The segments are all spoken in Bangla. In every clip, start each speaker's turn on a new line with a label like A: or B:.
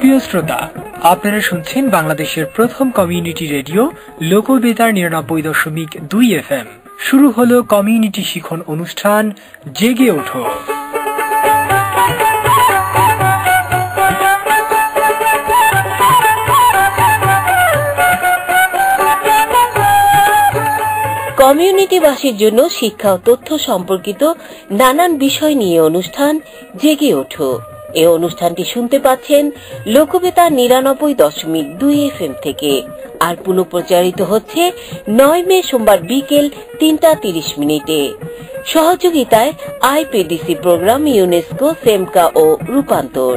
A: সুপ্রিয় শ্রোতা, আপনারা শুনছেন বাংলাদেশের প্রথম কমিউনিটি রেডিও লোকবেতার ৯৯.২ FM। শুরু হলো কমিউনিটি শিখন অনুষ্ঠান জেগে ওঠো।
B: কমিউনিটিবাসীর জন্য শিক্ষা ও তথ্য সম্পর্কিত নানান বিষয় নিয়ে অনুষ্ঠান জেগে ওঠো। এই অনুষ্ঠানটি শুনতে পাচ্ছেন লোকবেতার ৯৯.২ FM থেকে, আর পুনঃপ্রচারিত হচ্ছে ৯ মে সোমবার বিকেল ৩টা ৩০ সহযোগিতায় আইপিডিসি প্রোগ্রাম, ইউনেস্কো, সেমকা ও রূপান্তর।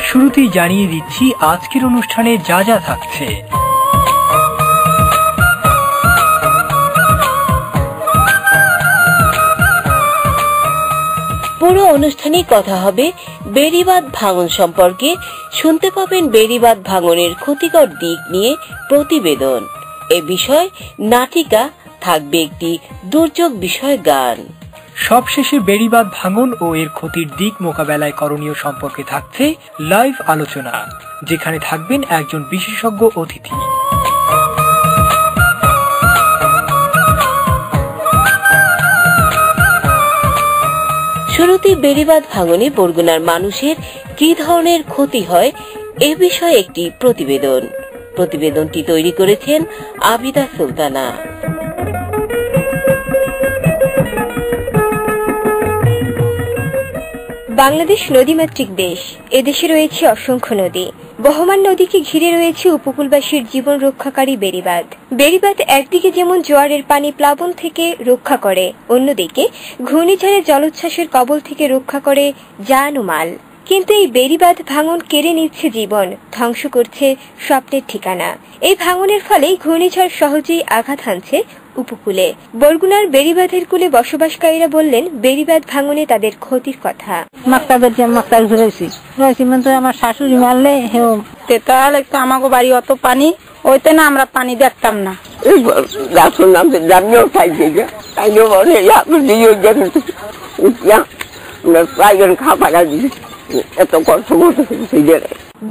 A: শুরুতেই জানিয়ে দিচ্ছি আজকের অনুষ্ঠানে যা যা থাকছে।
B: পুরো অনুষ্ঠানে কথা হবে বেড়িবাঁধ ভাঙন সম্পর্কে। শুনতে পাবেন বেড়িবাঁধ ভাঙনের ক্ষতিকর দিক নিয়ে প্রতিবেদন। এ বিষয়ে নাটিকা, থাকবে একটি দুর্যোগ বিষয় গান।
A: সবশেষে বেড়িবাঁধ ভাঙন ও এর ক্ষতির দিক মোকাবেলায় করণীয় সম্পর্কে থাকছে লাইভ আলোচনা, যেখানে থাকবেন একজন বিশেষজ্ঞ অতিথি।
B: শুরুতে বেড়িবাঁধ ভাঙনে বরগুনার মানুষের কি ধরনের ক্ষতি হয় এ বিষয়ে একটি প্রতিবেদন। প্রতিবেদনটি তৈরি করেছেন আবিদা সুলতানা।
C: বাংলাদেশ নদীমাতৃক দেশ। এদেশে রয়েছে অসংখ্য নদী। বহমান নদীকে ঘিরে রয়েছে উপকূলবাসীর জীবন রক্ষাকারী বেড়িবাঁধ। বেড়িবাঁধ একদিকে যেমন জোয়ারের পানি প্লাবন থেকে রক্ষা করে, অন্যদিকে ঘূর্ণিঝড়ে জলোচ্ছ্বাসের কবল থেকে রক্ষা করে জান ও মাল। কিন্তু এই বেড়িবাঁধ ভাঙন কেড়ে নিচ্ছে জীবন, ধ্বংস করছে স্বপ্নের ঠিকানা। এই ভাঙনের ফলে ঘূর্ণিঝড় সহজেই আঘাত হানছে উপকূলে। বরগুনার বেড়িবাঁধের কূলে বসবাসকারীরা বললেন বেড়িবাঁধ ভাঙনে তাদের ক্ষতির কথা।
D: আমার শাশুড়ি মারলে তাহলে তো আমাকে বাড়ি অত পানি ওইতে না, আমরা পানি দেখতাম না।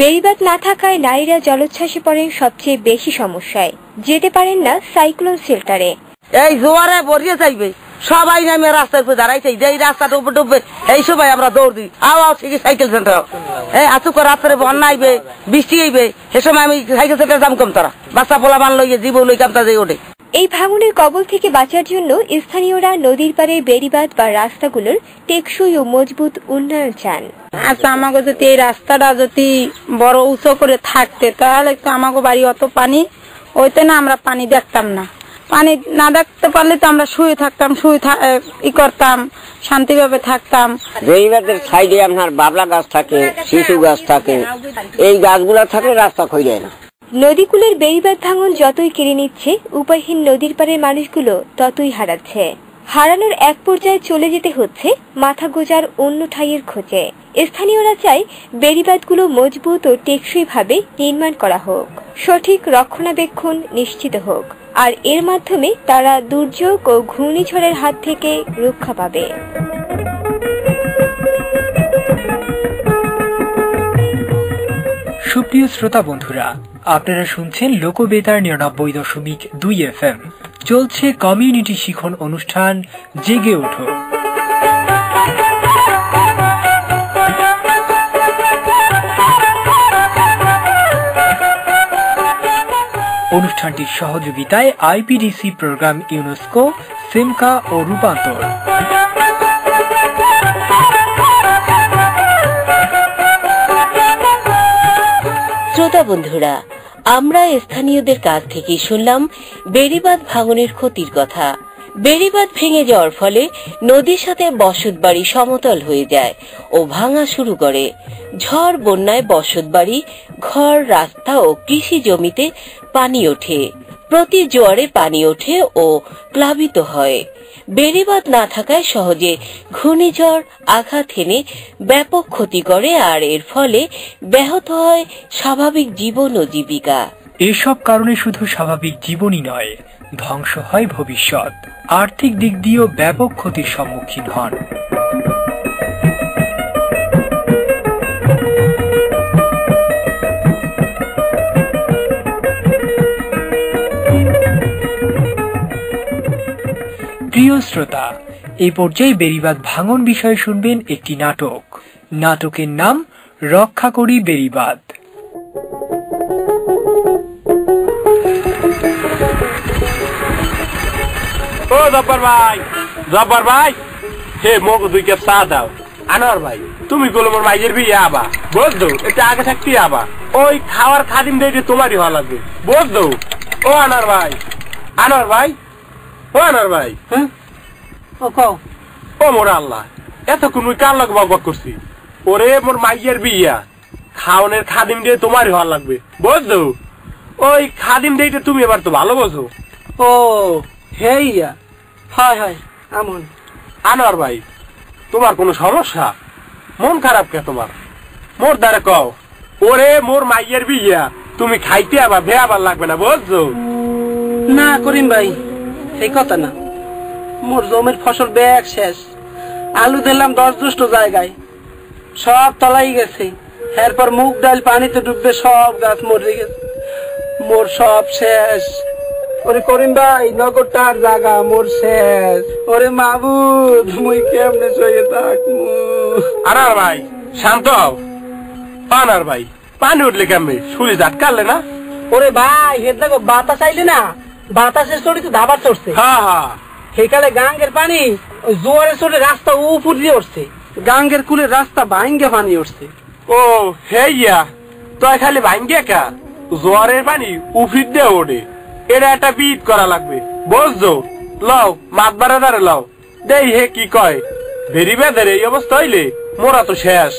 C: বেড়িবাঁধ না থাকায় নারীরা জলোচ্ছ্বাসে পড়েন সবচেয়ে বেশি সমস্যায়। যেতে পারেন না সাইক্লোন শেল্টারে।
D: এই জোয়ারে বরিয়ে যাইবে, সবাই নামে রাস্তার উপর দাঁড়াইছে, এই রাস্তা ডুববে, এই সময় আমরা দৌড় দিই। আও ঠিক সাইকেল সেন্টার আসুক, রাত্রে বন্যা আইবে, বৃষ্টি আইবে, সে সময় আমি সাইকেল সেন্টার দাম কম, তারা বাচ্চা পোলা মান লইয়ে জীব লই কামতা যাই ওঠে।
C: এই ভাঙনের কবল থেকে বাঁচার জন্য স্থানীয়রা নদীর পাড়ে বেড়িবাঁধ বা রাস্তাগুলোর টেকসই ও মজবুত উন্নয়ন চান।
D: আচ্ছা, আমাকে যদি এই রাস্তাটা যদি বড় উঁচু করে থাকতে, তাহলে তো আমাকে বাড়ি অত পানি ওইতে না, আমরা পানি দেখতাম না। পানি না দেখতে পারলে তো আমরা শুয়ে থাকতাম, করতাম, শান্তিভাবে থাকতাম।
E: বেড়িবাঁধের সাইডে আপনার বাবলা গাছ থাকে, শিশু গাছ থাকে, এই গাছগুলা থাকলে রাস্তা ক্ষয় যায় না।
C: নদীকূলের বেড়িবাঁধ ভাঙন যতই কেড়ে নিচ্ছে, উপায়হীন নদীর পাড়ের মানুষগুলো ততই হারাচ্ছে। হারানোর এক পর্যায়ে চলে যেতে হচ্ছে মাথা গোজার অন্য ঠাইয়ের খোঁজে। স্থানীয়রা চায় বেড়িবাঁধগুলো মজবুত ও টেকসই ভাবে নির্মাণ করা হোক, সঠিক রক্ষণাবেক্ষণ নিশ্চিত হোক, আর এর মাধ্যমে তারা দুর্যোগ ও ঘূর্ণিঝড়ের হাত থেকে রক্ষা পাবে।
A: সুপ্রিয় শ্রোতা বন্ধুরা, আপনারা শুনছেন লোকবেতার ৯৯.২ FM। চলছে কমিউনিটি শিখন অনুষ্ঠান জেগে ওঠো। অনুষ্ঠানটির সহযোগিতায় আইপিডিসি প্রোগ্রাম, ইউনেস্কো, সেমকা ও রূপান্তর।
B: শ্রোতা বন্ধুরা, আমরা স্থানীয়দের কাছ থেকে শুনলাম বেড়িবাঁধ ভাঙনের ক্ষতির কথা। বেড়িবাঁধ ভেঙে যাওয়ার ফলে নদীর সাথে বসতবাড়ি সমতল হয়ে যায় ও ভাঙা শুরু করে। ঝড় বন্যায় বসতবাড়ি, ঘর, রাস্তা ও কৃষি জমিতে পানি ওঠে। প্রতি জোয়ারে পানি ওঠে ও প্লাবিত হয়। বেড়িবাঁধ না থাকায় সহজে ঘূর্ণিঝড় আঘাত হেনে ব্যাপক ক্ষতি করে, আর এর ফলে ব্যাহত হয় স্বাভাবিক জীবন ও জীবিকা।
A: এসব কারণে শুধু স্বাভাবিক জীবনই নয়, ধ্বংস হয় ভবিষ্যৎ। আর্থিক দিক দিয়েও ব্যাপক ক্ষতির সম্মুখীন হন। প্রিয় শ্রোতা, এই পর্যায়ে বেড়িবাঁধ ভাঙন বিষয়ে শুনবেন একটি নাটক। নাটকের নাম রক্ষা করি বেড়িবাঁধ।
F: ও জব্বার ভাই, জব্বার ভাই, হে মোক 2 কাপ চা দাও। আনোয়ার ভাই, তুমি বলো মোর মাইয়ের বিয়ে আবা, বুঝছো? এটা আগে থাকতে আবা, ওই খাওয়ার খাদিম দিয়ে তোমারই হওয়া লাগবে, বুঝছো? ও আনোয়ার ভাই, আনোয়ার ভাই, ও আনোয়ার ভাই, হ্যাঁ ও কও। ও মোর আল্লাহ, এতক্ষণ মুই কার লগে বকবক করছি? ওরে মোর মাইয়ের বিয়া, খাওয়ানোর খাদিম দিয়ে তোমারই হওয়া লাগবে, বুঝছো? ওই খাদিম দিয়ে তুমি এবার তো ভালো বোঝো। ও হেইয়া, হয় হয় আমন। আনোয়ার ভাই, তোমার কোনো সমস্যা? মন খারাপ কে তোমার? মোর দ্বারা কও। ওরে মোর মাইয়ের বিয়া, তুমি খাইতে আবার ভেয়াবার লাগবে না, বুঝছো?
G: না করিম ভাই, সেই কথা না। মোর জমির ফসল ব্যাগ শেষ, আলু দিলাম 10 জায়গায়, সব তলাই গেছে। এরপর মুগ ডাল পানিতে ডুববে, সব গাছ মরে গেছে, মোর সব শেষ। ওরে করিম ভাই, নগরটার জায়গা মোর শেষ। ওরে মাবুদ, মুই কেমনে সয়ে থাকবো?
F: আনার ভাই শান্ত হও। আনার ভাই, পানি উঠলে কেমনে? শুলি আটকালে না?
G: ওরে ভাই, হে দেখো বাতাস আইলে না, বাতাসের চড়ি তো ধাবার চড়ছে।
F: হ্যাঁ হ্যাঁ,
G: সেকালে গাঙ্গের পানি জোয়ারে চড়ে রাস্তা উপর দিয়ে উঠছে, গাঙ্গের কুলে রাস্তা ভাঙ্গে পানি উঠছে।
F: ও হেইয়া, তো খালি ভাঙ্গে কা জোয়ারের পানি উফির দিয়ে ওঠে। এটা একটা বিট করা লাগবে, বুঝছো? লও মাত বাড়াদারে লও, দেই হে কি কয়। ভেরি বেদের এই অবস্থা হইলে মোরা তো শেষ।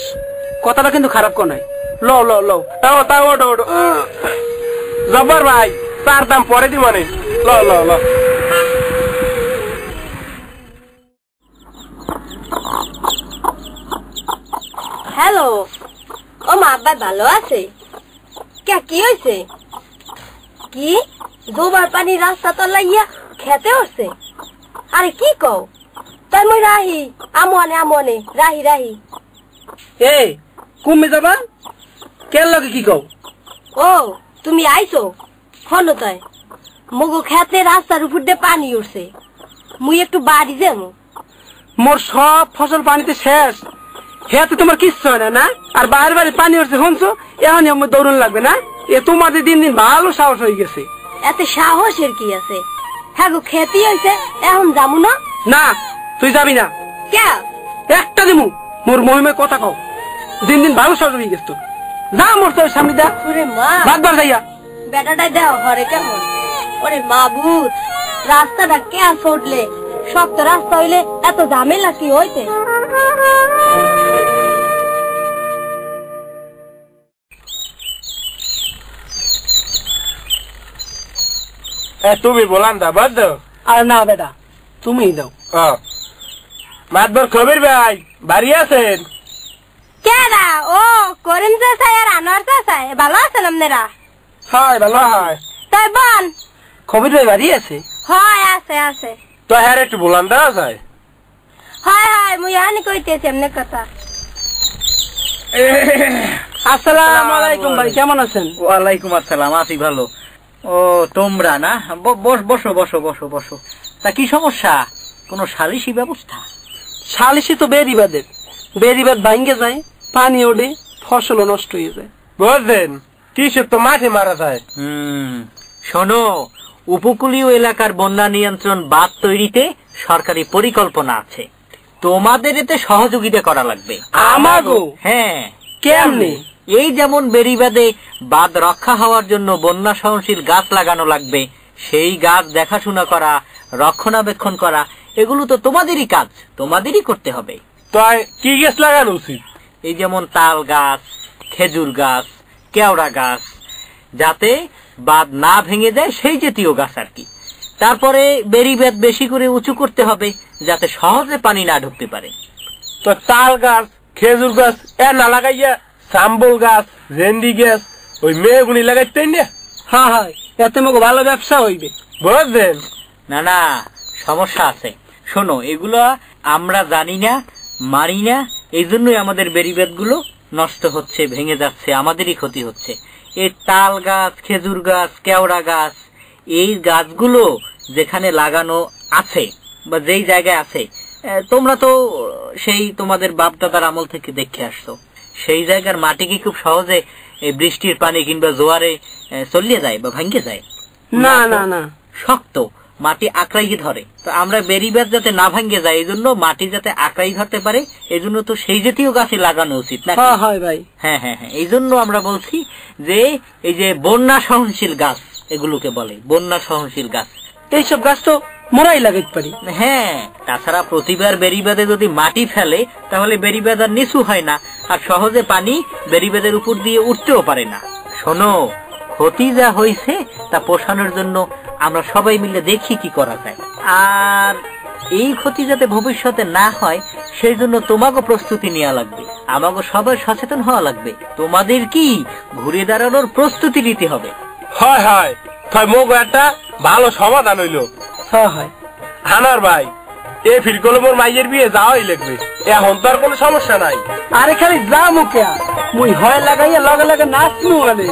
G: কথাটা কিন্তু খারাপ কোন নাই। লো লো লো,
F: তাও তাও ওটো ওটো। জব্বার ভাই, তার দাম পরে দি মানে। ল ল ল।
C: হ্যালো, ও মা আব্বা ভালো আছে? কে কি হয়েছে? কি গোবার পানি রাস্তা তলাইয়া খেতে উঠছে? আরে কি কও? তাই মই রাহি আমনে আমনে রাহি রাহি।
G: এ কমে যাবা কেন লাগে কি কও?
C: ও তুমি আইছো হলো তাই মগো খেতে রাস্তার উপর দিয়ে পানি উঠছে, মুই একটু বাড়ি যাবো।
G: মোর সব ফসল পানিতে শেষ, হেতে তোমার কিচ্ছু হয় না না? আর বাইরে বাইরে পানি উঠছে শুনছো, এখন আমার দৌড়ন লাগবে না? এ তোমাদের দিন দিন ভালো সাহস হয়ে গেছে।
C: এত সাহসের কি আছে? হ্যাঁ গো খেতে হয়েছে, এখন যাবো না?
G: না তুই যাবি না।
C: কে?
G: একটা দিমু, মোর মহিমায় কথা কও। দিন দিন ভালো সাহস হয়ে গেছে তো। যা মোর তোর সামনে দা।
C: ওরে মা,
G: বাদবার যাইয়া
C: বেটাটাই দেও ঘরে কেমন? ওরে মাবুত, রাস্তাটা কে ছড়লে? শক্ত রাস্তা হইলে এত ঝামেলা কি হইতে?
F: তুমি বলান দা বাদ দাও।
G: আর না বেটা, তুমি দাও।
F: মাতবর খবির ভাই বাড়ি আছেন?
C: কেডা? ও করিম চাচাই আর আনোয়ার চাচাই ভালো আছেন আপনারা?
F: হয় ভালো হয়।
C: তাই বল।
G: খবির ভাই বাড়ি আছে?
C: হয় আছে আছে।
F: তো হ্যাঁ একটু বলান দেওয়া যায়?
C: হয় হয়, মুই আনি কইতেছি এমনি কথা।
G: আসসালামু আলাইকুম ভাই, কেমন আছেন?
H: ওয়ালাইকুম আসসালাম, আছি ভালো। ও তোমরা না, বসো বসো বসো বসো। তা কি সমস্যা? কোন সালিশি ব্যবস্থা?
G: সালিশি তো বেড়িবাদের, বেড়িবাদ ভাঙ্গে যায়, পানি ওঠে, ফসলও নষ্ট হয়ে যায়।
F: বুঝলেন, কৃষক তো মাঠে মারা যায়।
H: শোনো, উপকূলীয় এলাকার বন্যা নিয়ন্ত্রণ বাঁধ তৈরিতে সরকারি পরিকল্পনা আছে, তোমাদের এতে সহযোগিতা করা লাগবে।
G: আমাগো?
H: হ্যাঁ।
G: কেমনে?
H: এই যেমন বেড়িবাঁধে বাঁধ রক্ষা হওয়ার জন্য বন্যা সহনশীল গাছ লাগানো লাগবে, সেই গাছ দেখাশোনা করা, রক্ষণাবেক্ষণ করা, এগুলো তো তোমাদেরই কাজ, তোমাদেরই করতে হবে।
F: তো কি গাছ লাগানো উচিত?
H: এই যেমন তাল গাছ, খেজুর গাছ, কেওড়া গাছ, যাতে বাঁধ না ভেঙে যায় সেই জাতীয় গাছ আর কি। তারপরে বেড়িবাঁধ বেশি করে উঁচু করতে হবে, যাতে সহজে পানি না ঢুকতে পারে।
F: তো তাল গাছ, খেজুর গাছ এ না লাগাইয়া সাম্বল গাছ, রেন্ডি গাছ, ওই মেয়েগুলি লাগাইতেন না?
G: হ্যাঁ হয়, এতে মগ ভালো ব্যবসা হইবে,
F: বুঝলেন?
H: না না, সমস্যা আছে। শোনো, এগুলো আমরা জানি না, মানি না, এই জন্যই আমাদের বেড়িবাঁধ গুলো নষ্ট হচ্ছে, ভেঙে যাচ্ছে, আমাদেরই ক্ষতি হচ্ছে। এই তাল গাছ, খেজুর গাছ, কেওড়া গাছ, এই গাছগুলো যেখানে লাগানো আছে বা যেই জায়গায় আছে, তোমরা তো সেই তোমাদের বাপ দাদার আমল থেকে দেখে আসছো, সেই জায়গার মাটি কি খুব সহজে এই বৃষ্টির পানি কিংবা জোয়ারে চলিয়ে যায় বা ভাঙ্গে যায়?
G: না না না,
H: শক্ত মাটি আঁকড়াই ধরে। তো আমরা বেড়িবাঁধ যাতে না ভাঙ্গে যায়, এই জন্য মাটি যাতে আঁকড়াই ধরতে পারে, এই জন্য তো সেই জাতীয় গাছই লাগানো উচিত না?
G: হয় ভাই।
H: হ্যাঁ হ্যাঁ হ্যাঁ, এই জন্য আমরা বলছি যে এই যে বন্যা সহনশীল গাছ, এগুলোকে বলে বন্যা সহনশীল গাছ।
G: এইসব গাছ তো মোরাই লাগাইতে পারি।
H: হ্যাঁ, তাছাড়া প্রতিবার বেড়িবাঁধে যদি মাটি ফেলে তাহলে বেড়িবাঁধ আর নিচু হয় না, আর সহজে পানি বেড়িবাঁধের উপর দিয়ে উঠতেও পারে না। শোনো, ক্ষতি যা হয়েছে তা পোষানোর জন্য আমরা সবাই মিলে দেখি কি করা যায়, আর এই ক্ষতি যাতে ভবিষ্যতে না হয় সেই জন্য তোমাকে প্রস্তুতি নেওয়া লাগবে, আমাকে সবাই সচেতন হওয়া লাগবে। তোমাদের কি ঘুরে দাঁড়ানোর প্রস্তুতি নিতে হবে।
F: হয় হয়, তাই মগ একটা ভালো সমাধান হইল।
G: হয়
F: আনোয়ার ভাই, এই ফিরকল মোর মাইয়ের বিয়ে যাওয়াই লাগবে, এখন তো আর কোনো সমস্যা নাই।
G: আরে খালি যা মুখে মুই হয় লাগাইয়া লগে লগে নাচনু মানে।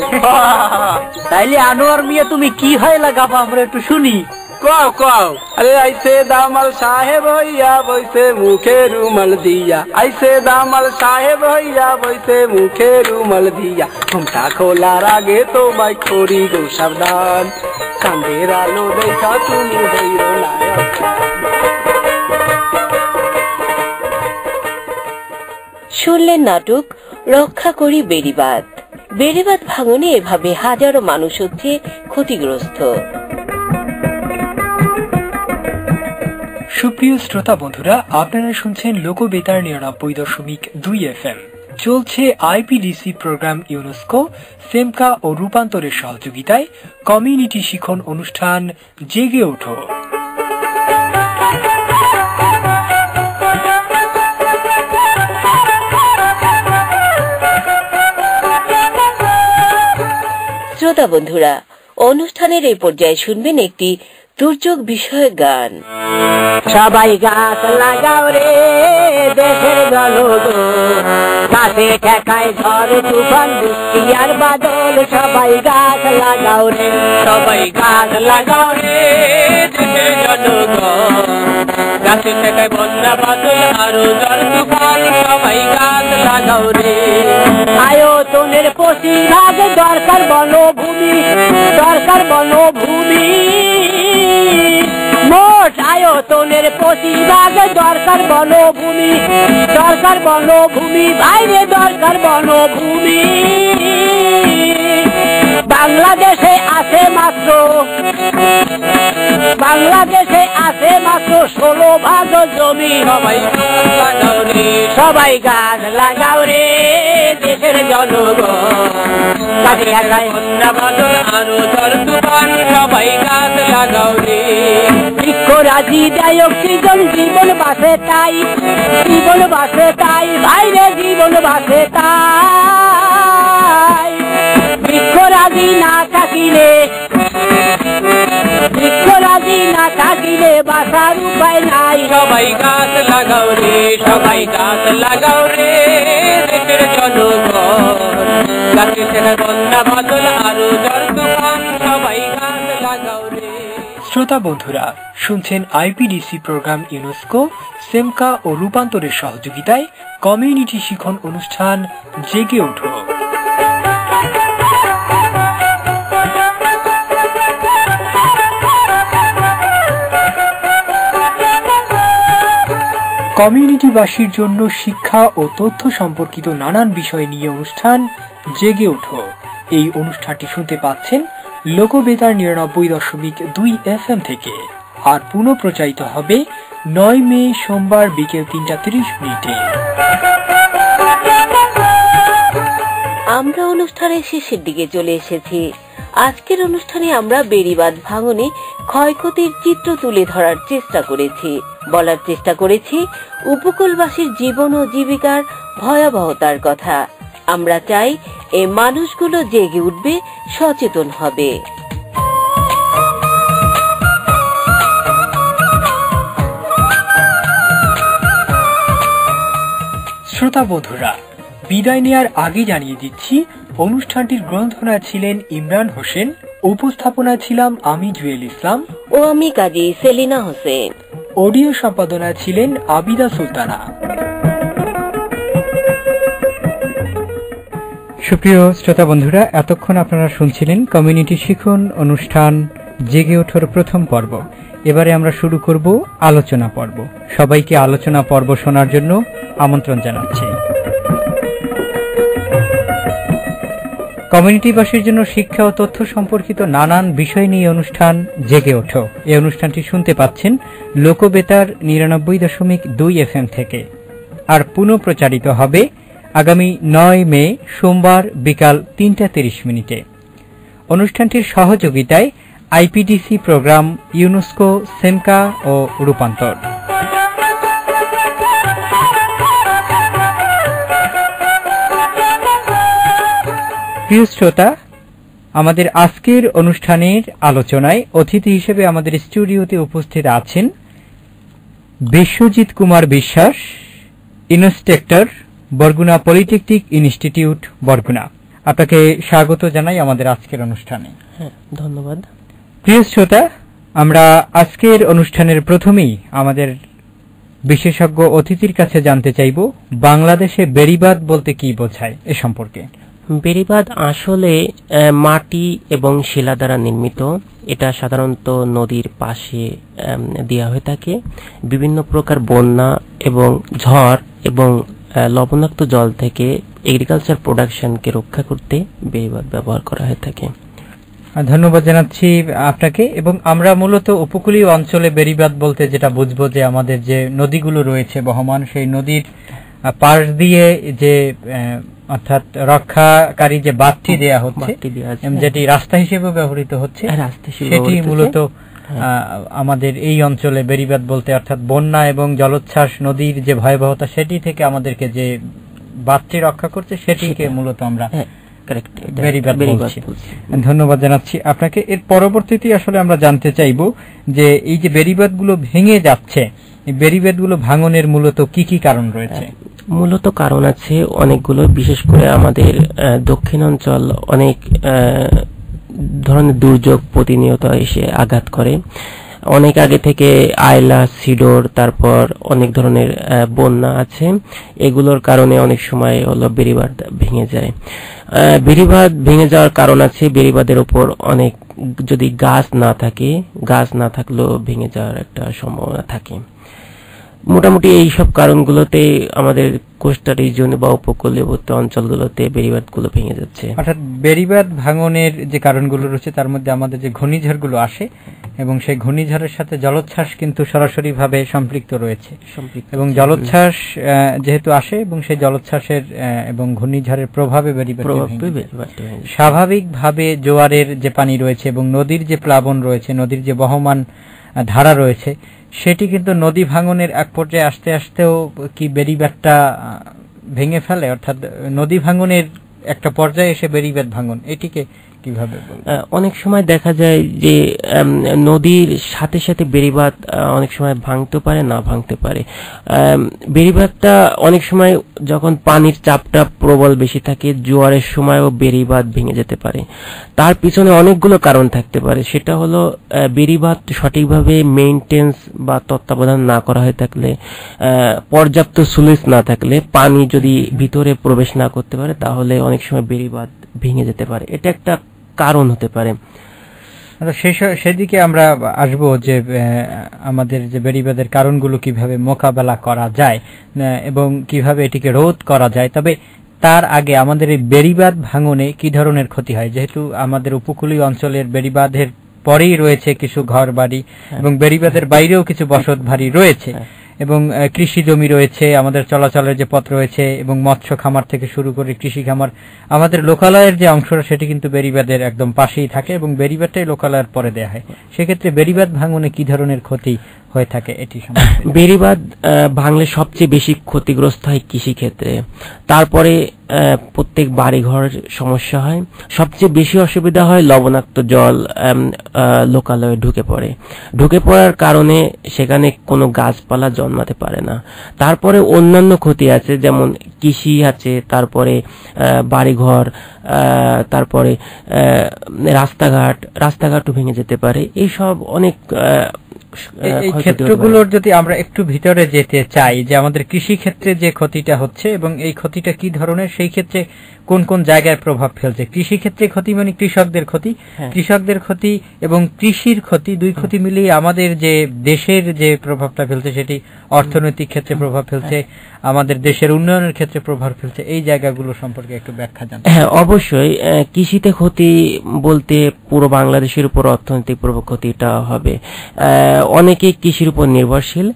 H: তাইলে আনোয়ার মিয়া তুমি কি হয় লাগাবো আমরা একটু শুনি।
F: কও কও।
G: আরে আইসে দামাল সাহেব হইয়া বইছে মুখে রুমাল দিয়া, আইসে দামাল সাহেব হইয়া বইছে মুখে রুমাল দিয়া, ঘুমটা খোলার আগে তোমায় করি গো সাবধান, চাঁদের আলো দেখা তুমি হইও না।
B: শুনলেন নাটক রক্ষা করি বেড়িবাঁধ। বেড়িবাঁধ ভাঙনে এভাবে হাজারো মানুষ হচ্ছে ক্ষতিগ্রস্ত।
A: সুপ্রিয় শ্রোতা বন্ধুরা, আপনারা শুনছেন লোকবেতার ৯৯.২ FM। চলছে আইপিডিসি প্রোগ্রাম ইউনেস্কো, সেমকা ও রূপান্তরের সহযোগিতায় কমিউনিটি শিখন অনুষ্ঠান জেগে ওঠো।
B: শ্রোতা বন্ধুরা, অনুষ্ঠানের এই পর্যায়ে শুনবেন একটি দুর্যোগ বিষয়ক গান।
E: সবাই গাছ লাগাও রে দেশের জনগণ, গাছে ঠেকায় ঝড় তুফান বৃষ্টি আর বাদল, সবাই গাছ লাগাও রে, সবাই গাছ লাগাও রে দেশের জনগণ, গাছে ঠেকায় বন্যা বাদল আরো ঝড় তুফান, সবাই গাছ লাগাও রে। আয়তনের 25% দরকার বনভূমি, দরকার বনভূমি, মোট আয়তনের 25% দরকার বনভূমি, দরকার বনভূমি, বাইরে দরকার বনভূমি। বাংলাদেশে আছে মাত্র 16% জমি, সবাই গাছ লাগাও রে, সবাই গাছ লাগাও রে দেশের জনগণ, কাজে একাই বন্যা বাদল আরো ঝড় তুফান, সবাই গাছ লাগাও রে। বৃক্ষরাজি দেয় অক্সিজেন, জীবন বাঁচে তাই, জীবন বাঁচে তাই, বাইরে জীবন বাঁচে তাই। বৃক্ষরাজি না থাকিলে, বৃক্ষরাজি না থাকিলে বাঁচার উপায় নাই, সবাই গাছ লাগাও রে, সবাই গাছ লাগাও রে দেশের জনগণ, গাছে ঠেকায় বন্যা বাদল আরো ঝড় তুফান, সবাই গাছ লাগাও রে।
A: শ্রোতা বন্ধুরা, শুনছেন আইপিডিসি প্রোগ্রাম ইউনেস্কো, সেমকা ও রূপান্তরের সহযোগিতায় কমিউনিটি শিখন অনুষ্ঠান জেগে ওঠো। কমিউনিটিবাসীর জন্য শিক্ষা ও তথ্য সম্পর্কিত নানান বিষয় নিয়ে অনুষ্ঠান জেগে ওঠো। এই অনুষ্ঠানটি শুনতে পাচ্ছেন লোকবেতার ৯৯.২ FM থেকে, আর পুনঃপ্রচারিত হবে ৯ মে সোমবার বিকেল ৩:৩০।
B: আমরা অনুষ্ঠানের শেষের দিকে চলে এসেছি। আজকের অনুষ্ঠানে আমরা বেড়িবাঁধ ভাঙনে ক্ষয়ক্ষতির চিত্র তুলে ধরার চেষ্টা করেছি, বলার চেষ্টা করেছি উপকূলবাসীর জীবন ও জীবিকার ভয়াবহতার কথা। আমরা চাই এই মানুষগুলো জেগে উঠবে, সচেতন হবে।
A: শ্রোতা বন্ধুরা, বিদায় নেয়ার আগে জানিয়ে দিচ্ছি অনুষ্ঠানটির গ্রন্থনায় ছিলেন ইমরান হোসেন, উপস্থাপনায় ছিলাম আমি জুয়েল ইসলাম
B: ও আমি কাজী সেলিনা হোসেন।
A: অডিও সম্পাদনায় ছিলেন আবিদা সুলতানা। সুপ্রিয় শ্রোতা বন্ধুরা, এতক্ষণ আপনারা শুনছিলেন কমিউনিটি শিখন অনুষ্ঠান জেগে ওঠার প্রথম পর্ব। এবারে আমরা শুরু করব আলোচনা পর্ব। সবাইকে আলোচনা পর্ব শোনার জন্য আমন্ত্রণ জানাচ্ছি। কমিউনিটিবাসীর জন্য শিক্ষা ও তথ্য সম্পর্কিত নানান বিষয় নিয়ে অনুষ্ঠান জেগে ওঠো। এই অনুষ্ঠানটি শুনতে পাচ্ছেন লোকবেতার ৯৯.২ FM থেকে, আর পুনঃপ্রচারিত হবে আগামী ৯ মে সোমবার বিকাল ৩টা ৩০ অনুষ্ঠানটির সহযোগিতায় আইপিডিসি প্রোগ্রাম, ইউনেস্কো, সেমকা ও রূপান্তর। প্রিয় শ্রোতা, আমাদের আজকের অনুষ্ঠানের আলোচনায় অতিথি হিসেবে আমাদের স্টুডিওতে উপস্থিত আছেন Biswajit Kumar Biswas, instructor, Barguna polytechnic institute, Barguna. আপনাকে স্বাগত জানাই আমাদের আজকের অনুষ্ঠানে।
I: ধন্যবাদ।
A: প্রিয় শ্রোতা, আমরা আজকের অনুষ্ঠানের প্রথমেই আমাদের বিশেষজ্ঞ অতিথির কাছে জানতে চাইব বাংলাদেশে বেড়িবাঁধ বলতে কি বোঝায় এ সম্পর্কে।
I: বেড়িবাঁধ আসলে মাটি এবং শিলা দ্বারা নির্মিত। এটা সাধারণত নদীর পাশে দেওয়া হয়ে থাকে। বিভিন্ন প্রকার বন্যা এবং ঝড় এবং লবণাক্ত জল থেকে এগ্রিকালচার প্রোডাকশনকে রক্ষা করতে বেড়িবাঁধ ব্যবহার করা হয়ে থাকে।
A: ধন্যবাদ জানাচ্ছি আপনাকে। এবং আমরা মূলত উপকূলীয় অঞ্চলে বেড়িবাঁধ বলতে যেটা বুঝবো যে আমাদের যে নদীগুলো রয়েছে বহমান, সেই নদীর পাশ দিয়ে যে অর্থাৎ রক্ষাকারী যে বাঁধটি দেয়া হচ্ছে, যেটি রাস্তা হিসেবে ব্যবহৃত হচ্ছে, সেটি মূলত আমাদের এই অঞ্চলে বেড়িবাঁধ বলতে, অর্থাৎ বন্যা এবং জলোচ্ছ্বাস, নদীর যে ভয়াবহতা সেটি থেকে আমাদেরকে যে বাঁধটি রক্ষা করছে সেটিকে মূলত আমরা বেড়িবাঁধ বলছি। ধন্যবাদ জানাচ্ছি আপনাকে। এর পরবর্তীতে আসলে আমরা জানতে চাইব যে এই যে বেড়িবাঁধগুলো ভেঙে যাচ্ছে, এই বেড়িবাঁধগুলো ভাঙনের মূলত কি কি কারণ রয়েছে?
I: মূলত কারণ আছে অনেকগুলো। বিশেষ করে আমাদের দক্ষিণ অঞ্চল অনেক ধরনের দুর্যোগ প্রতিনিয়ত এসে আঘাত করে। অনেক আগে থেকে আয়লা, সিডর, তারপর অনেক ধরনের বন্যা আছে। এগুলোর কারণে অনেক সময় হলো বেড়িবাঁধ ভেঙে যায়। বেড়িবাঁধ ভেঙে যাওয়ার কারণ আছে, বেড়িবাঁধের উপর অনেক যদি গাছ না থাকলেও ভেঙে যাওয়ার একটা সম্ভাবনা থাকে। মোটামুটি এইসব কারণগুলোতে আমাদের কোস্টাল রিজিয়নে বা উপকূলীয়বর্তী অঞ্চলগুলোতে বেড়িবাঁধগুলো ভেঙে যাচ্ছে।
A: অর্থাৎ বেড়িবাঁধ ভাঙনের যে কারণগুলো রয়েছে তার মধ্যে আমাদের যে ঘূর্ণিঝড়গুলো আসে এবং সেই ঘূর্ণিঝড়ের সাথে জলোচ্ছ্বাস কিন্তু সরাসরি ভাবে সম্পৃক্ত রয়েছে। এবং জলোচ্ছ্বাস যেহেতু আসে এবং সেই জলোচ্ছ্বাসের এবং ঘূর্ণিঝড়ের প্রভাবে বেড়িবাঁধ স্বাভাবিকভাবে জোয়ারের যে পানি রয়েছে এবং নদীর যে প্লাবন রয়েছে, নদীর যে বহমান ধারা রয়েছে, সেটি কিন্তু নদী ভাঙনের এক পর্যায়ে আসতে আসতেও কি বেড়িবাঁধটা ভেঙে ফেলে। অর্থাৎ নদী ভাঙনের একটা পর্যায়ে এসে বেড়িবাঁধ ভাঙন, এটিকে কিভাবে?
I: অনেক সময় দেখা যায় যে নদীর সাথে সাথে বেড়িবাঁধ অনেক সময় ভাঙতে পারে, না ভাঙতে পারে। বেড়িবাঁধটা অনেক সময় যখন পানির চাপটা প্রবল বেশি থাকে, জোয়ারের সময়ও বেড়িবাঁধ ভেঙে যেতে পারে। তার পিছনে অনেকগুলো কারণ থাকতে পারে। সেটা হলো বেড়িবাঁধ সঠিকভাবে মেইনটেন্স বা তত্ত্বাবধান না করা হয়ে থাকলে, পর্যাপ্ত সুলুইস না থাকলে, পানি যদি ভিতরে প্রবেশ না করতে পারে, তাহলে অনেক সময় বেড়িবাঁধ ভেঙে যেতে পারে। এটা একটা কারণ হতে পারে।
A: সেদিকে আমরা আসবো যে আমাদের যে বেড়িবাঁধের কারণগুলো কিভাবে মোকাবেলা করা যায় এবং কিভাবে এটিকে রোধ করা যায়। তবে তার আগে আমাদের এই বেড়িবাঁধ ভাঙনে কি ধরনের ক্ষতি হয়? যেহেতু আমাদের উপকূলীয় অঞ্চলের বেড়িবাঁধের পরেই রয়েছে কিছু ঘর বাড়ি এবং বেড়িবাঁধের বাইরেও কিছু বসত বাড়ি রয়েছে এবং কৃষি জমি রয়েছে, আমাদের চলাচলের যে পথ রয়েছে এবং মৎস্য খামার থেকে শুরু করে কৃষি খামার, আমাদের লোকালয়ের যে অংশটা সেটি কিন্তু বেড়িবাঁধের একদম পাশেই থাকে এবং বেড়িবাঁধটাই লোকালয়ের পরে দেয়া হয়। সেক্ষেত্রে বেড়িবাঁধ ভাঙনে কি ধরনের ক্ষতি হয়ে থাকে এটি সম্পর্কে?
I: বেড়িবাঁধ ভাঙলে সবচেয়ে বেশি ক্ষতিগ্রস্ত হয় কৃষি ক্ষেত্রে, তারপরে প্রত্যেক বাড়িঘর সমস্যা হয়, সবচেয়ে বেশি অসুবিধা হয় লবণাক্ত জল লোকালয়ে ঢুকে পড়ার কারণে সেখানে কোনো গাছপালা জন্মাতে পারে না। তারপরে অন্যান্য ক্ষতি আছে, যেমন কৃষি আছে, তারপরে বাড়িঘর, তারপরে রাস্তাঘাটও ভেঙে যেতে পারে। এইসব অনেক
A: এই ক্ষেত্রগুলোর যদি আমরা একটু ভিতরে যেতে চাই, যে আমাদের কৃষি ক্ষেত্রে যে ক্ষতিটা হচ্ছে এবং এই ক্ষতিটা কি ধরনের, সেই ক্ষেত্রে কোন কোন জায়গায় প্রভাব ফেলছে? কৃষি ক্ষেত্রে ক্ষতি মানে কৃষকদের ক্ষতি এবং কৃষির ক্ষতি, দুই ক্ষতি মিলিয়ে আমাদের যে দেশের যে প্রভাবটা ফেলছে সেটি অর্থনৈতিক ক্ষেত্রে প্রভাব ফেলছে, আমাদের দেশের উন্নয়নের ক্ষেত্রে প্রভাব ফেলছে। এই জায়গাগুলো সম্পর্কে একটু ব্যাখ্যা জানান।
I: হ্যাঁ, অবশ্যই। কৃষিতে ক্ষতি বলতে পুরো বাংলাদেশের উপর অর্থনৈতিক ক্ষতিটা হবে। অনেকে কৃষির উপর নির্ভরশীল,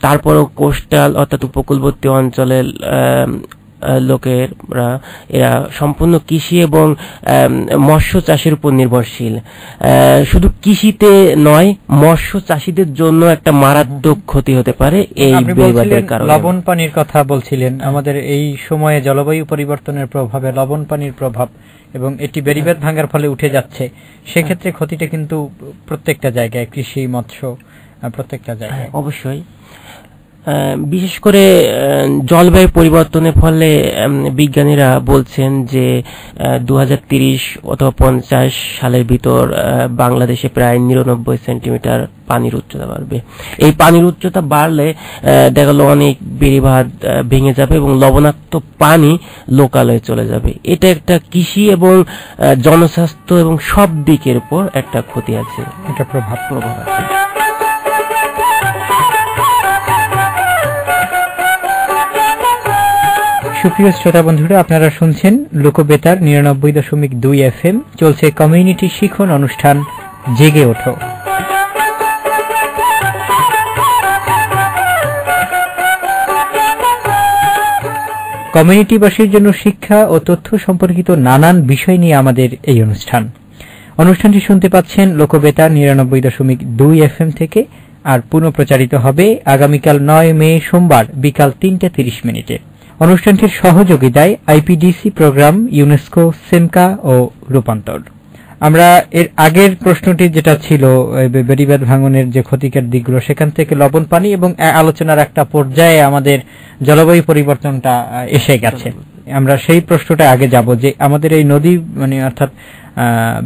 I: তারপরও কোস্টাল অর্থাৎ উপকূলবর্তী অঞ্চলের লোকেরা এরা সম্পূর্ণ কৃষি এবং মৎস্য চাষের উপর নির্ভরশীল। শুধু কৃষিতে নয়, মৎস্য চাষীদের জন্য একটা মারাত্মক ক্ষতি হতে পারে এই বেড়িবাঁধের কারণে।
A: লবণ পানির কথা বলছিলেন, আমাদের এই সময়ে জলবায়ু পরিবর্তনের প্রভাবে লবণ পানির প্রভাব এবং এটি বেড়িবাঁধ ভাঙার ফলে উঠে যাচ্ছে, সেক্ষেত্রে ক্ষতিটা কিন্তু প্রত্যেকটা জায়গায়, কৃষি, মৎস্য, প্রত্যেকটা জায়গায়।
I: অবশ্যই, বিশেষ করে জলবায়ু পরিবর্তনের ফলে বিজ্ঞানীরা বলছেন যে 2030 অথবা 50 সালের ভিতর বাংলাদেশে প্রায় 99 সেন্টিমিটার পানির উচ্চতা বাড়বে। এই পানির উচ্চতা বাড়লে দেখা গেল অনেক বেড়িবাঁধ ভেঙে যাবে এবং লবণাক্ত পানি লোকালয়ে চলে যাবে। এটা একটা কৃষি এবং জনস্বাস্থ্য এবং সব দিকের উপর একটা ক্ষতি আছে,
A: এটা প্রভাব আছে। সুপ্রিয় শ্রোতা বন্ধুরা, আপনারা শুনছেন লোকবেতার 99.2 FM। চলছে কমিউনিটি শিখন অনুষ্ঠান জেগে ওঠো। কমিউনিটিবাসীর জন্য শিক্ষা ও তথ্য সম্পর্কিত নানান বিষয় নিয়ে আমাদের এই অনুষ্ঠানটি শুনতে পাচ্ছেন লোকবেতার 99.2 FM থেকে, আর পুনঃপ্রচারিত হবে আগামীকাল 9 মে সোমবার বিকাল 3:30 মিনিটে। অনুষ্ঠানটির সহযোগিতায় আইপিডিসি প্রোগ্রাম, ইউনেস্কো, সেমকা ও রূপান্তর। আমরা এর আগের প্রশ্নটি যেটা ছিল বেড়িবাঁধ ভাঙনের যে ক্ষতিকর দিকগুলো, সেখান থেকে লবণ পানি এবং আলোচনার একটা পর্যায়ে আমাদের জলবায়ু পরিবর্তনটা এসে গেছে। আমরা সেই প্রশ্নটা আগে যাব যে আমাদের এই নদী অর্থাৎ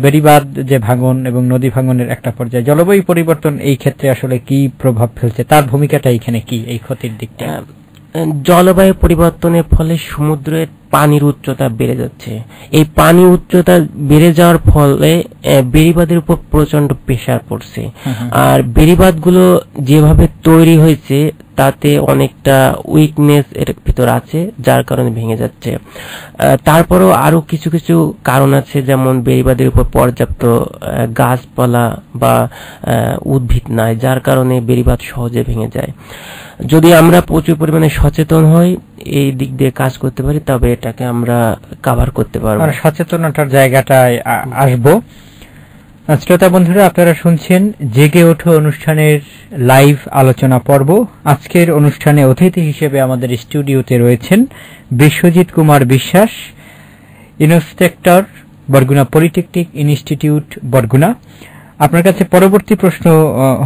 A: বেড়িবাঁধ যে ভাঙন এবং নদী ভাঙনের একটা পর্যায়ে জলবায়ু পরিবর্তন এই ক্ষেত্রে আসলে কি প্রভাব ফেলছে, তার ভূমিকাটা এখানে কি এই ক্ষতির দিকটা?
I: জলবায়ু পরিবর্তনের ফলে সমুদ্রের পানির উচ্চতা বেড়ে যাচ্ছে। এই পানি উচ্চতা বেড়ে যাওয়ার ফলে বেড়িবাঁধের উপর প্রচন্ড প্রেসার পড়ছে, আর বেড়িবাঁধগুলো যেভাবে তৈরি হয়েছে তাতে অনেকটা উইকনেস এর ভিতর আছে, যার কারণে ভেঙে যাচ্ছে। তারপরেও আরো কিছু কিছু কারণ আছে, যেমন বেড়িবাঁধের উপর পর্যাপ্ত গাছপালা বা উদ্ভিদ নাই, যার কারণে বেড়িবাঁধ সহজে ভেঙে যায়। যদি আমরা প্রচুর পরিমাণে সচেতন হই, এই দিক দিয়ে কাজ করতে পারি, তবে এটাকে আমরা কভার করতে পারবো।
A: সচেতনতার জায়গাটায় আসবো। শ্রোতা বন্ধুরা, আপনারা শুনছেন জেগে ওঠো অনুষ্ঠানের লাইভ আলোচনা পর্ব। আজকের অনুষ্ঠানে অতিথি হিসেবে আমাদের স্টুডিওতে রয়েছেন Biswajit Kumar Biswas, inspector, Barguna polytechnic institute, Barguna. আপনার কাছে পরবর্তী প্রশ্ন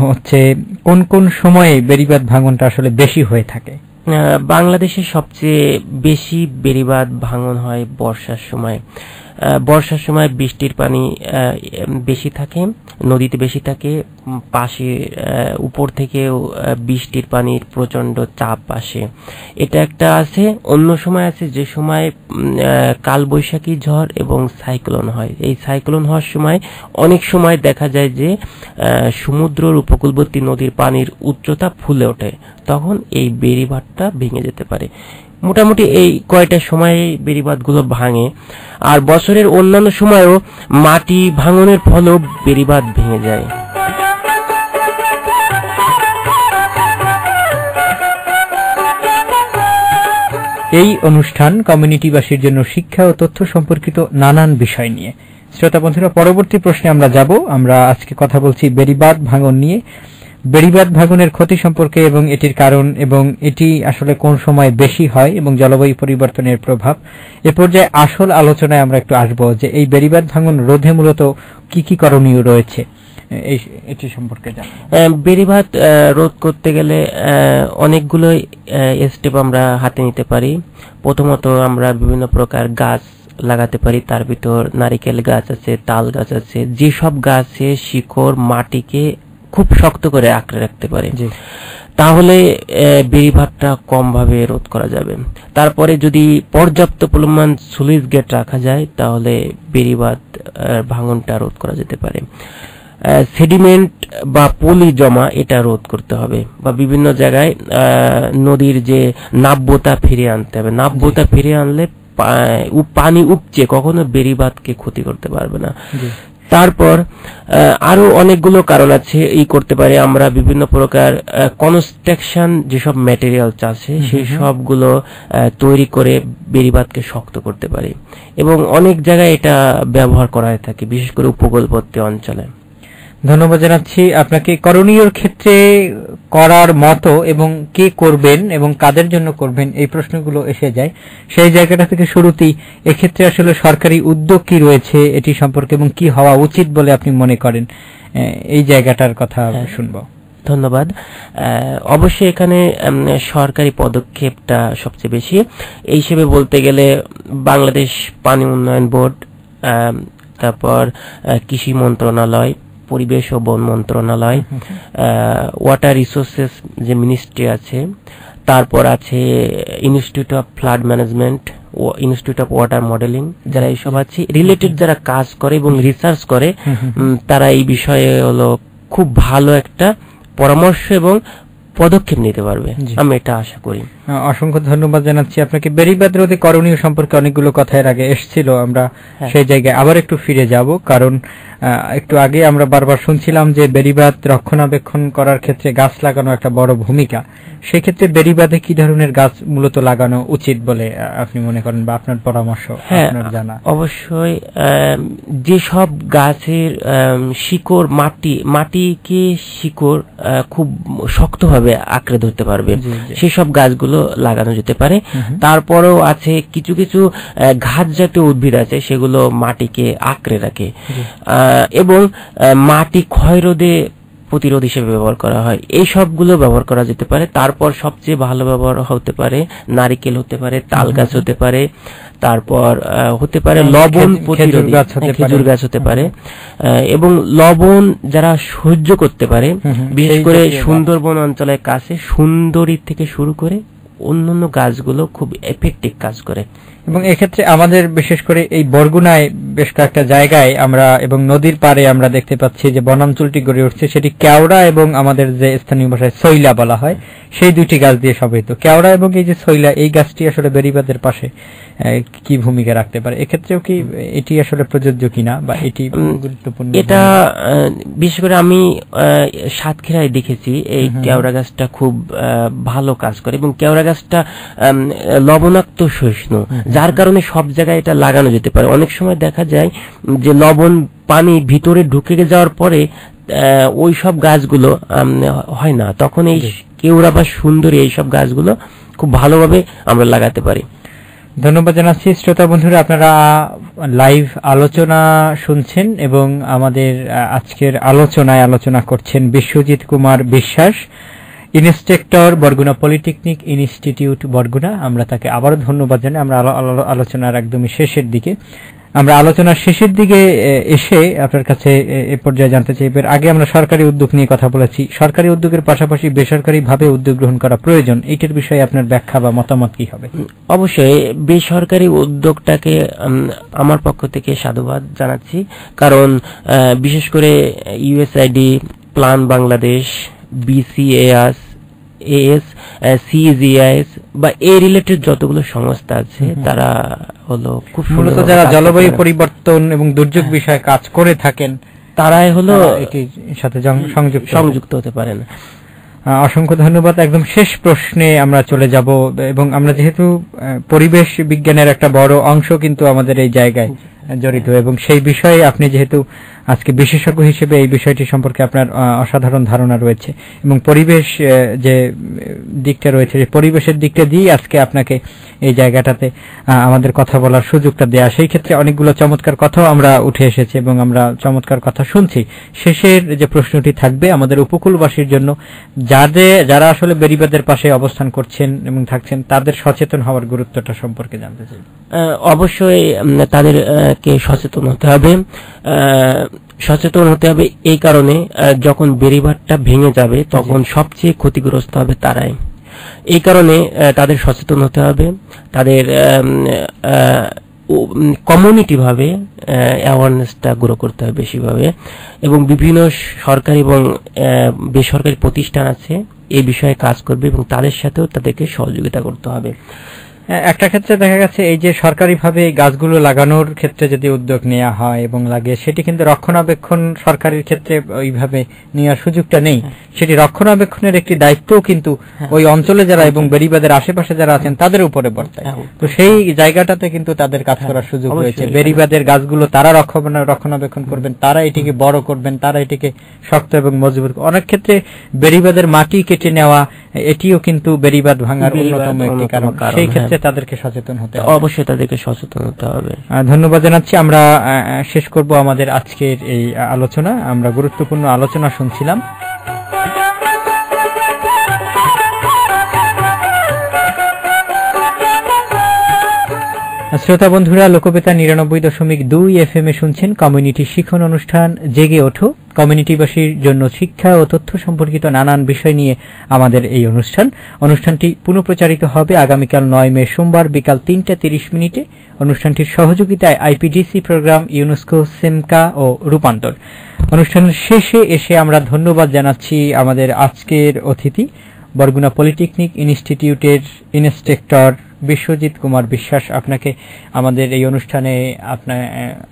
A: হচ্ছে, কোন কোন সময়ে বেড়িবাঁধ ভাঙনটা আসলে বেশি হয়ে থাকে?
I: বাংলাদেশে সবচেয়ে বেশি বেড়িবাঁধ ভাঙন হয় বর্ষার সময়। বর্ষার সময় বৃষ্টির পানি বেশি থাকে, নদীতে বেশি থাকে, পাশে উপর থেকেও বৃষ্টির পানির প্রচন্ড চাপ আসে, এটা একটা আছে। অন্য সময় আছে যে সময় কালবৈশাখী ঝড় এবং সাইক্লোন হয়। এই সাইক্লোন হওয়ার সময় অনেক সময় দেখা যায় যে সমুদ্রের উপকূলবর্তী নদীর পানির উচ্চতা ফুলে ওঠে, তখন এই বেড়িবাঁধটা ভেঙে যেতে পারে। মোটামুটি এই কয়টা সময়ে বেড়িবাঁধগুলো ভাঙে। আর বছরের অন্যান্য সময়েও মাটি ভাঙনের ফলেও বেড়িবাঁধ ভেঙে যায়।
A: এই অনুষ্ঠান কমিউনিটিবাসীর জন্য শিক্ষা ও তথ্য সম্পর্কিত নানান বিষয় নিয়ে। শ্রোতা বন্ধুরা, পরবর্তী প্রশ্নে আমরা যাব। আমরা আজকে কথা বলছি বেড়িবাঁধ ভাঙন নিয়ে। বেড়িবাঁধ ভাঙনের ক্ষতি সম্পর্কে এবং এটির কারণ এবং এটি আসলে কোন সময় বেশি হয় এবং জলবায়ু পরিবর্তনের প্রভাব, এ পর্যায়ে আসল আলোচনায় আমরা একটু আসব যে এই বেড়িবাঁধ ভাঙন রোধে মূলত কি কি করণীয় রয়েছে এটি সম্পর্কে জানব।
I: বেড়িবাঁধ রোধ করতে গেলে অনেকগুলো স্টেপ আমরা হাতে নিতে পারি। প্রথমত আমরা বিভিন্ন প্রকার গাছ লাগাতে পারি, তার ভিতর নারিকেল গাছ আছে, তাল গাছ আছে, যেসব গাছে শিকড় মাটিকে খুব শক্ত করে আঁকড়ে রাখতে পারে, তাহলে বেড়িবাঁধটা কম ভাবে রোধ করা যাবে। তারপরে যদি পর্যাপ্ত পরিমাণ স্লুইস গেট রাখা যায় তাহলে বেড়িবাঁধ ভাঙনটা রোধ করা যেতে পারে। সেডিমেন্ট বা পলি জমা এটা রোধ করতে হবে, বা বিভিন্ন জায়গায় নদীর যে নাব্যতা ফিরিয়ে আনতে হবে। নাব্যতা ফিরিয়ে আনলে পানি উপচে কখনো বেড়িবাঁধকে ক্ষতি করতে পারবে না। তারপর আরো অনেকগুলো কারণ আছে এই করতে পারে আমরা। বিভিন্ন প্রকার কনস্ট্রাকশন যেসব ম্যাটেরিয়ালস আছে সেই সবগুলো তৈরি করে বেড়িবাঁধকে শক্ত করতে পারি, এবং অনেক জায়গায় এটা ব্যবহার করা হয়ে থাকে, বিশেষ করে উপকূলবর্তী অঞ্চলে।
A: ধন্যবাদ জানাচ্ছি আপনাকে। করণীয় ক্ষেত্রে করার মতো এবং কে করবেন এবং কাদের জন্য করবেন এই প্রশ্নগুলো এসে যায়। সেই জায়গাটা থেকে শুরুতেই এক্ষেত্রে আসলে সরকারি উদ্যোগ কি রয়েছে এটি সম্পর্কে এবং কি হওয়া উচিত বলে আপনি মনে করেন, এই জায়গাটার কথা শুনবো।
I: ধন্যবাদ। অবশ্যই এখানে সরকারি পদক্ষেপটা সবচেয়ে বেশি। এই হিসেবে বলতে গেলে বাংলাদেশ পানি উন্নয়ন বোর্ড, তারপর কৃষি মন্ত্রণালয়, পরিবেশ ও বন মন্ত্রণালয়, ওয়াটার রিসোর্সেস যে মিনিস্ট্রি আছে, তারপর আছে institute of flood management, institute of water modelling, যারা এইসব আছে রিলেটেড যারা কাজ করে এবং রিসার্চ করে, তারা এই বিষয়ে হলো খুব ভালো একটা পরামর্শ এবং পদক্ষেপ নিতে পারবে, আমি এটা আশা করি।
A: অসংখ্য ধন্যবাদ জানাচ্ছি আপনাকে। বেড়িবাঁধ রোধে করণীয় সম্পর্কে অনেকগুলো কথা এর আগে এসেছিল, আমরা সেই জায়গায় আবার একটু ফিরে যাব, কারণ একটু আগে আমরা বারবার শুনছিলাম যে বেড়িবাঁধ রক্ষণাবেক্ষণ করার ক্ষেত্রে গাছ লাগানো একটা বড় ভূমিকা। সেই ক্ষেত্রে বেড়িবাঁধে কি ধরনের গাছ মূলত লাগানো উচিত বলে আপনি মনে করেন বা আপনার পরামর্শ আপনার জানা?
I: অবশ্যই যেসব গাছের শিকড় মাটিকে শিকড় খুব শক্তভাবে আঁকড়ে ধরতে পারবে সেসব গাছগুলো লাগানো যেতে পারে। তারপরেও আছে কিছু কিছু ঘাস জাতীয় উদ্ভিদ আছে সেগুলো মাটিকে আঁকড়ে রাখে এবং মাটি ক্ষয়রোধে প্রতিরোধ হিসেবে ব্যবহার করা হয়, এই সবগুলো ব্যবহার করা যেতে পারে। তারপর সবচেয়ে ভালো ব্যবহার হতে পারে নারিকেল হতে পারে, তাল গাছ হতে পারে, তারপর হতে পারে লবণ প্রতিরোধী খেজুর গাছ হতে পারে, এবং লবণ যারা সহ্য করতে পারে, বিশেষ করে সুন্দরবন অঞ্চলের কাছে সুন্দরী থেকে শুরু করে অন্যান্য গাছগুলো খুব এফেক্টিভ কাজ করে।
A: এবং এক্ষেত্রে আমাদের বিশেষ করে এই বরগুনায় বেশ কয়েকটা জায়গায় আমরা এবং নদীর পাড়ে আমরা দেখতে পাচ্ছি যে বনাঞ্চলটি গড়ে উঠছে, সেটি কেওড়া এবং আমাদের যে স্থানীয় ভাষায় সইলা বলা হয় সেই দুইটি গাছ দিয়ে সমৃদ্ধ। কেওড়া এবং এই যে সইলা, এই গাছটি আসলে বেড়িবাঁধের পাশে কি ভূমিকা রাখতে পারে, এক্ষেত্রেও কি এটি আসলে প্রযোজ্য কিনা বা এটি গুরুত্বপূর্ণ?
I: এটা বিশেষ করে আমি সাতক্ষীরায় দেখেছি এই কেওড়া গাছটা খুব ভালো কাজ করে, এবং কেওড়া গাছটা লবণাক্ত সহিষ্ণু, যার কারণে সব জায়গায় এটা লাগানো যেতে পারে। অনেক সময় দেখা যায় যে লবণ পানি ভিতরে ঢুকে যাওয়ার পরে ওই সব গাছগুলো হয় না, তখন এই কেওড়া বা সুন্দরী এইসব গাছগুলো খুব ভালোভাবে আমরা লাগাতে পারি।
A: ধন্যবাদ জানাচ্ছি। শ্রোতা বন্ধুরা, আপনারা লাইভ আলোচনা শুনছেন এবং আমাদের আজকের আলোচনা করছেন Biswajit Kumar Biswas, instructor Barguna polytechnic institute Barguna. আমরা তাকে আবারও ধন্যবাদ জানাই। আমরা আলোচনার একদমই শেষের দিকে, আমরা আলোচনার শেষের দিকে এসে আপনার কাছে এ পর্যায়ে জানতে চাই, এর আগে আমরা সরকারি উদ্যোগ নিয়ে কথা বলেছি, সরকারি উদ্যোগের পাশাপাশি বেসরকারি ভাবে উদ্যোগ গ্রহণ করা প্রয়োজন, এইটার বিষয়ে আপনার ব্যাখ্যা বা মতামত কি হবে?
I: অবশ্যই বেসরকারি উদ্যোগটাকে আমার পক্ষ থেকে সাধুবাদ জানাচ্ছি, কারণ বিশেষ করে ইউএসআইডি, প্ল্যান বাংলাদেশ, বিসিএস, সিজিআইএস বা এই রিলেটেড যতগুলো সংস্থা আছে তারা হলো খুব
A: মূলত যারা জলবায়ু পরিবর্তন এবং দুর্যোগ বিষয়ে কাজ করে থাকেন,
I: তারাই হলো
A: এটির সাথে সংযুক্ত
I: হতে পারেন।
A: অসংখ্য ধন্যবাদ। একদম শেষ প্রশ্নে আমরা চলে যাব, এবং আমরা যেহেতু পরিবেশ বিজ্ঞানের একটা বড় অংশ কিন্তু আমাদের এই জায়গায়
J: জড়িত এবং সেই বিষয়ে আপনি যেহেতু আজকে বিশেষজ্ঞ হিসেবে এই বিষয়টি সম্পর্কে আপনার অসাধারণ ধারণা রয়েছে এবং পরিবেশ যে দিকটা রয়েছে সেই পরিবেশের দিকটা দিয়ে আজকে আপনাকে এই জায়গাটাতে আমাদের কথা বলার সুযোগটা দেয়া, সেই ক্ষেত্রে অনেকগুলো চমৎকার কথাও আমরা উঠে এসেছে এবং আমরা চমৎকার কথা শুনছি। শেষের যে প্রশ্নটি থাকবে আমাদের উপকূলবাসীর জন্য, যারা আসলে বেড়িবাঁধের পাশে অবস্থান করছেন এবং থাকছেন, তাদের সচেতন হওয়ার গুরুত্বটা সম্পর্কে জানতে চাই।
I: অবশ্যই তাদেরকে সচেতন হতে হবে। সচেতন হতে হবে এই কারণে, যখন বেড়িবাঁধটা ভেঙে যাবে তখন সবচেয়ে ক্ষতিগ্রস্ত হবে তারাই। এই কারণে তাদের সচেতন হতে হবে, তাদের কমিউনিটি ভাবে অ্যাওয়ারনেসটা গ্রো করতে হবে বেশিভাবে, এবং বিভিন্ন সরকারি এবং বেসরকারি প্রতিষ্ঠান আছে এই বিষয়ে কাজ করবে এবং তাদের সাথেও তাদেরকে সহযোগিতা করতে হবে।
J: একটা ক্ষেত্রে দেখা গেছে এই যে সরকারিভাবে গাছগুলো লাগানোর ক্ষেত্রে যদি উদ্যোগ নেওয়া হয় এবং লাগে, সেটি কিন্তু রক্ষণাবেক্ষণ সরকারের ক্ষেত্রে ওইভাবে নেওয়ার সুযোগটা নেই। সেটি রক্ষণাবেক্ষণের একটি দায়িত্বও কিন্তু ওই অঞ্চলে যারা এবং বেড়িবাঁধের আশেপাশে যারা আছেন তাদের উপরে বর্তায়। তো সেই জায়গাটাতে কিন্তু তাদের কাজ করার সুযোগ রয়েছে। বেড়িবাঁধের গাছগুলো তারা রক্ষণাবেক্ষণ করবেন, তারা এটিকে বড় করবেন, তারা এটিকে শক্ত এবং মজবুত। অনেক ক্ষেত্রে বেড়িবাঁধের মাটি কেটে নেওয়া এটিও কিন্তু বেড়িবাঁধ ভাঙার অন্যতম একটি কারণ। সেই ক্ষেত্রে তাদেরকে সচেতন হতে হবে, অবশ্যই তাদেরকে সচেতন হতে হবে। ধন্যবাদ জানাচ্ছি। আমরা শেষ করব আমাদের আজকের এই আলোচনা। আমরা গুরুত্বপূর্ণ আলোচনা শুনছিলাম। শ্রোতা বন্ধুরা, লোকবেতার ৯৯.২ FM এ শুনছেন কমিউনিটি শিক্ষণ অনুষ্ঠান জেগে ওঠো। কমিউনিটিবাসীর জন্য শিক্ষা ও তথ্য সম্পর্কিত নানান বিষয় নিয়ে আমাদের এই অনুষ্ঠানটি পুনঃপ্রচারিত হবে আগামীকাল ৯ মে সোমবার বিকাল ৩:৩০ অনুষ্ঠানটির সহযোগিতায় আইপিডিসি প্রোগ্রাম, ইউনেস্কো, সিমকা ও রূপান্তর। অনুষ্ঠানের শেষে এসে আমরা ধন্যবাদ জানাচ্ছি আমাদের আজকের অতিথি, বরগুনা পলিটেকনিক ইনস্টিটিউটের ইন্সট্রাক্টর বিশ্বজিৎ কুমার বিশ্বাস। আপনাকে আমাদের এই অনুষ্ঠানে আপনার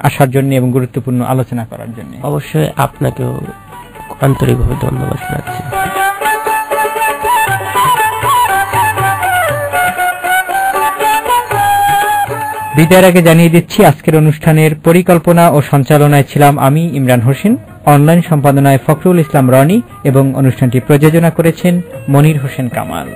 J: আসার জন্য এবং গুরুত্বপূর্ণ আলোচনা করার জন্য
I: অবশ্যই আপনাকেও আন্তরিকভাবে ধন্যবাদ জানাচ্ছি।
J: বিদায়ের আগে জানিয়ে দিচ্ছি আজকের অনুষ্ঠানের পরিকল্পনা ও সঞ্চালনায় ছিলাম আমি ইমরান হোসেন, অনলাইন সম্পাদনায় ফখরুল ইসলাম রনি এবং অনুষ্ঠানটি প্রযোজনা করেছেন মনির হোসেন কামাল।